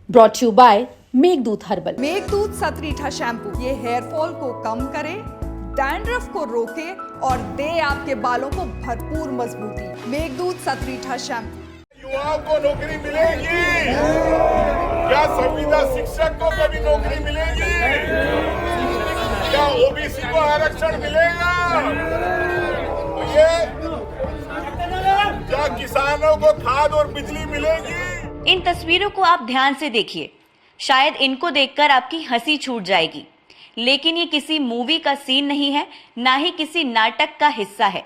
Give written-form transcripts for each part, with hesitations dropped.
Brought you by Meghdoot herbal. Meghdoot Satritha shampoo ये hair fall को कम करे, डैंड्रफ को रोके और दे आपके बालों को भरपूर मजबूती। मेघदूत सतरीठा शैम्पू। युवाओं को नौकरी मिलेगी? क्या संविदा शिक्षक को कभी नौकरी मिलेगी? क्या ओबीसी को आरक्षण मिलेगा? ये क्या किसानों को खाद और बिजली मिलेगी? इन तस्वीरों को आप ध्यान से देखिए, शायद इनको देखकर आपकी हंसी छूट जाएगी, लेकिन ये किसी मूवी का सीन नहीं है, ना ही किसी नाटक का हिस्सा है,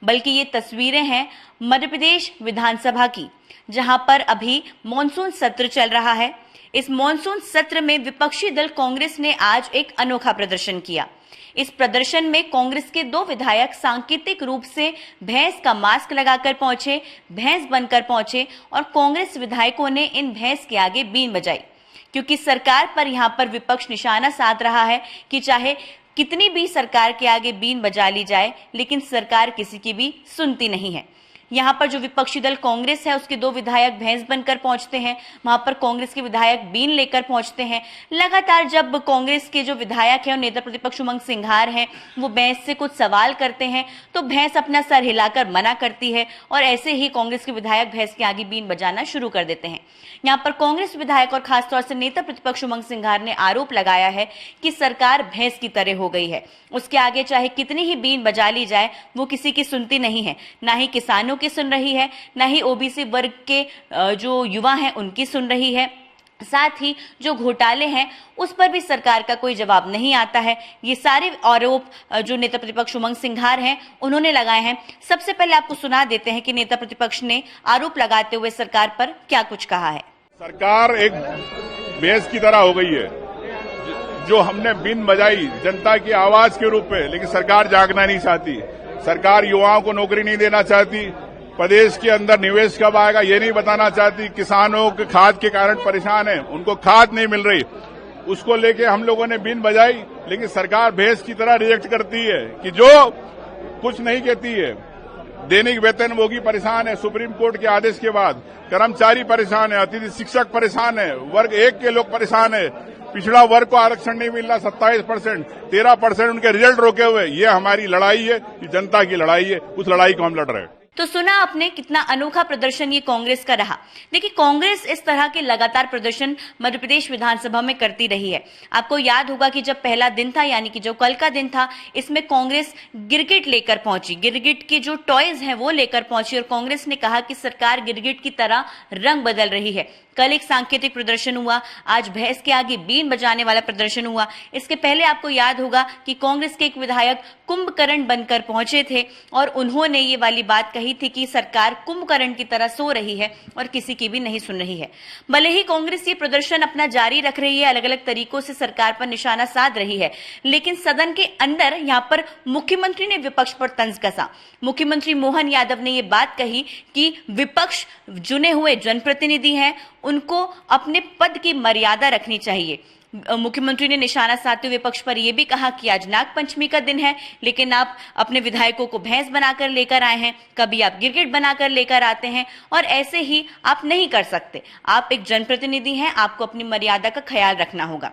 बल्कि ये तस्वीरें हैं मध्य प्रदेश विधानसभा की, जहां पर अभी मॉनसून सत्र चल रहा है। इस मॉनसून सत्र में विपक्षी दल कांग्रेस ने आज एक अनोखा प्रदर्शन किया। इस प्रदर्शन में कांग्रेस के 2 विधायक सांकेतिक रूप से भैंस का मास्क लगाकर पहुंचे, भैंस बनकर पहुंचे और कांग्रेस विधायकों ने इन भैंस के आगे बीन बजाई, क्योंकि सरकार पर यहां पर विपक्ष निशाना साध रहा है कि चाहे कितनी भी सरकार के आगे बीन बजा ली जाए, लेकिन सरकार किसी की भी सुनती नहीं है। यहाँ पर जो विपक्षी दल कांग्रेस है उसके 2 विधायक भैंस बनकर पहुंचते हैं, वहां पर कांग्रेस के विधायक बीन लेकर पहुंचते हैं। लगातार जब कांग्रेस के जो विधायक हैं और नेता प्रतिपक्ष उमंग सिंघार हैं वो भैंस से कुछ सवाल करते हैं तो भैंस अपना सर हिलाकर मना करती है और ऐसे ही कांग्रेस के विधायक भैंस के आगे बीन बजाना शुरू कर देते हैं। यहाँ पर कांग्रेस विधायक और खासतौर से नेता प्रतिपक्ष उमंग सिंघार ने आरोप लगाया है कि सरकार भैंस की तरह हो गई है, उसके आगे चाहे कितनी ही बीन बजा ली जाए वो किसी की सुनती नहीं है, ना ही किसानों की सुन रही है, ना ही ओबीसी वर्ग के जो युवा हैं उनकी सुन रही है। साथ ही जो घोटाले हैं उस पर भी सरकार का कोई जवाब नहीं आता है। ये सारे आरोप जो नेता प्रतिपक्ष उमंग सिंघार हैं उन्होंने लगाए हैं। सबसे पहले आपको सुना देते हैं कि नेता प्रतिपक्ष ने आरोप लगाते हुए सरकार पर क्या कुछ कहा है। सरकार एक भैंस की तरह हो गई है, जो हमने बीन बजाई जनता की आवाज के रूप में, लेकिन सरकार जागना नहीं चाहती। सरकार युवाओं को नौकरी नहीं देना चाहती, प्रदेश के अंदर निवेश कब आएगा ये नहीं बताना चाहती। किसानों के खाद के कारण परेशान है, उनको खाद नहीं मिल रही, उसको लेके हम लोगों ने बीन बजाई, लेकिन सरकार भैंस की तरह रिएक्ट करती है कि जो कुछ नहीं कहती है। दैनिक वेतनभोगी परेशान है, सुप्रीम कोर्ट के आदेश के बाद कर्मचारी परेशान है, अतिथि शिक्षक परेशान है, वर्ग 1 के लोग परेशान है, पिछड़ा वर्ग को आरक्षण नहीं मिल रहा 27%, 13% उनके रिजल्ट रोके हुए। ये हमारी लड़ाई है, ये जनता की लड़ाई है, उस लड़ाई को हम लड़ रहे हैं। तो सुना आपने कितना अनोखा प्रदर्शन ये कांग्रेस का रहा। देखिए, कांग्रेस इस तरह के लगातार प्रदर्शन मध्य प्रदेश विधानसभा में करती रही है। आपको याद होगा कि जब पहला दिन था, यानी कि जो कल का दिन था, इसमें कांग्रेस गिरगिट लेकर पहुंची, गिरगिट के जो टॉयज हैं वो लेकर पहुंची और कांग्रेस ने कहा कि सरकार गिरगिट की तरह रंग बदल रही है। कल एक सांकेतिक प्रदर्शन हुआ, आज भैंस के आगे बीन बजाने वाला प्रदर्शन हुआ। इसके पहले आपको याद होगा कि कांग्रेस के एक विधायक कुंभकर्ण बनकर पहुंचे थे और उन्होंने ये वाली बात कही थी कि सरकार कुंभकर्ण की तरह सो रही है और किसी की भी नहीं सुन रही है। भले ही कांग्रेस ये प्रदर्शन अपना जारी रख रही है, अलग अलग तरीकों से सरकार पर निशाना साध रही है, लेकिन सदन के अंदर यहाँ पर मुख्यमंत्री ने विपक्ष पर तंज कसा। मुख्यमंत्री मोहन यादव ने ये बात कही कि विपक्ष चुने हुए जनप्रतिनिधि हैं, उनको अपने पद की मर्यादा रखनी चाहिए। मुख्यमंत्री ने निशाना साधते हुए विपक्ष पर यह भी कहा कि आज नाग पंचमी का दिन है, लेकिन आप अपने विधायकों को भैंस बनाकर लेकर आए हैं, कभी आप गिरगिट बनाकर लेकर आते हैं और ऐसे ही आप नहीं कर सकते। आप एक जनप्रतिनिधि हैं, आपको अपनी मर्यादा का ख्याल रखना होगा।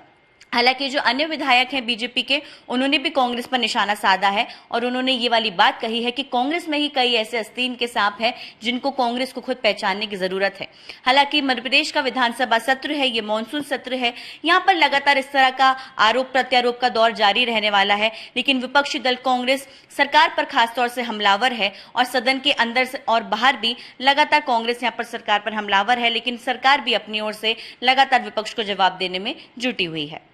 हालांकि जो अन्य विधायक हैं बीजेपी के, उन्होंने भी कांग्रेस पर निशाना साधा है और उन्होंने ये वाली बात कही है कि कांग्रेस में ही कई ऐसे आस्तीन के सांप हैं जिनको कांग्रेस को खुद पहचानने की जरूरत है। हालांकि मध्य प्रदेश का विधानसभा सत्र है, ये मॉनसून सत्र है, यहाँ पर लगातार इस तरह का आरोप प्रत्यारोप का दौर जारी रहने वाला है, लेकिन विपक्षी दल कांग्रेस सरकार पर खासतौर से हमलावर है और सदन के अंदर और बाहर भी लगातार कांग्रेस यहाँ पर सरकार पर हमलावर है, लेकिन सरकार भी अपनी ओर से लगातार विपक्ष को जवाब देने में जुटी हुई है।